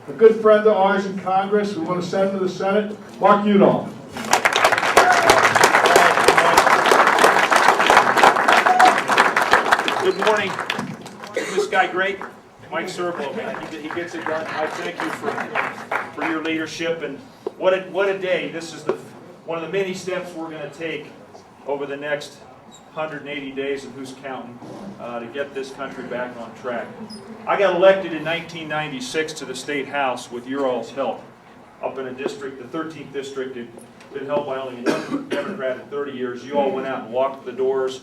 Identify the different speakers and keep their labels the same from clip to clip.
Speaker 1: a good friend of ours in Congress. We want to send him to the Senate, Mark Udall.
Speaker 2: Good morning. Isn't this guy great? Mike Servo, man. He gets it done. I thank you for your leadership, and what a day. This is one of the many steps we're going to take over the next 180 days, and who's counting, to get this country back on track. I got elected in 1996 to the State House with your all's help up in a district, the 13th district. It's been held by only one Democrat in 30 years. You all went out and walked the doors,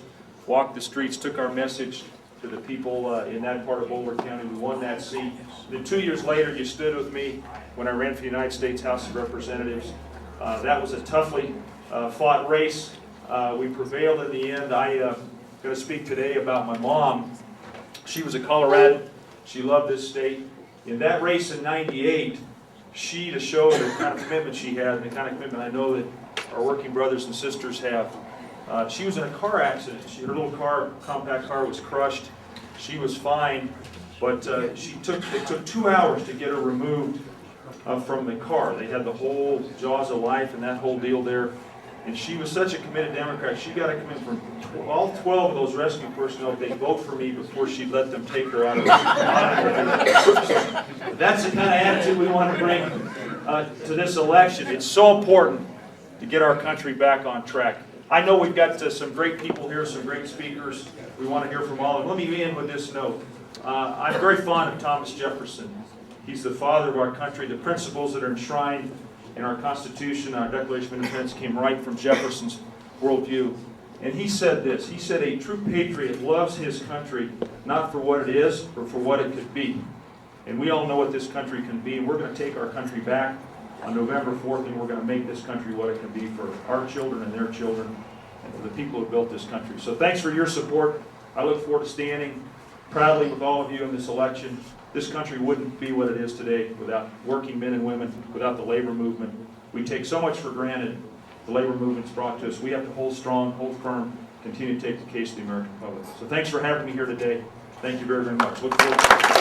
Speaker 2: walked the streets, took our message to the people in that part of Boulder County. We won that seat. Then 2 years later, you stood with me when I ran for the United States House of Representatives. That was a toughly fought race. We prevailed in the end. I'm going to speak today about my mom. She was a Coloradan. She loved this state. In that race in '98, to show the kind of commitment she had, and the kind of commitment I know that our working brothers and sisters have, she was in a car accident. Her little car, compact car, was crushed. She was fine, but it took 2 hours to get her removed from the car. They had the whole jaws of life and that whole deal there. And she was such a committed Democrat. She got to come in from all 12 of those rescue personnel. They vote for me before she'd let them take her out of the That's the kind of attitude we want to bring to this election. It's so important to get our country back on track. I know we've got some great people here, some great speakers. We want to hear from all of them. Let me end with this note. I'm very fond of Thomas Jefferson. He's the father of our country. The principles that are enshrined in our Constitution, our Declaration of Independence, came right from Jefferson's worldview. And he said this. He said, "A true patriot loves his country not for what it is, but for what it could be." And we all know what this country can be. And we're going to take our country back on November 4th, and we're going to make this country what it can be for our children and their children, and for the people who built this country. So thanks for your support. I look forward to standing proudly with all of you in this election. This country wouldn't be what it is today without working men and women, without the labor movement. We take so much for granted the labor movement's brought to us. We have to hold strong, hold firm, continue to take the case to the American public. So thanks for having me here today. Thank you very, very much. Look forward to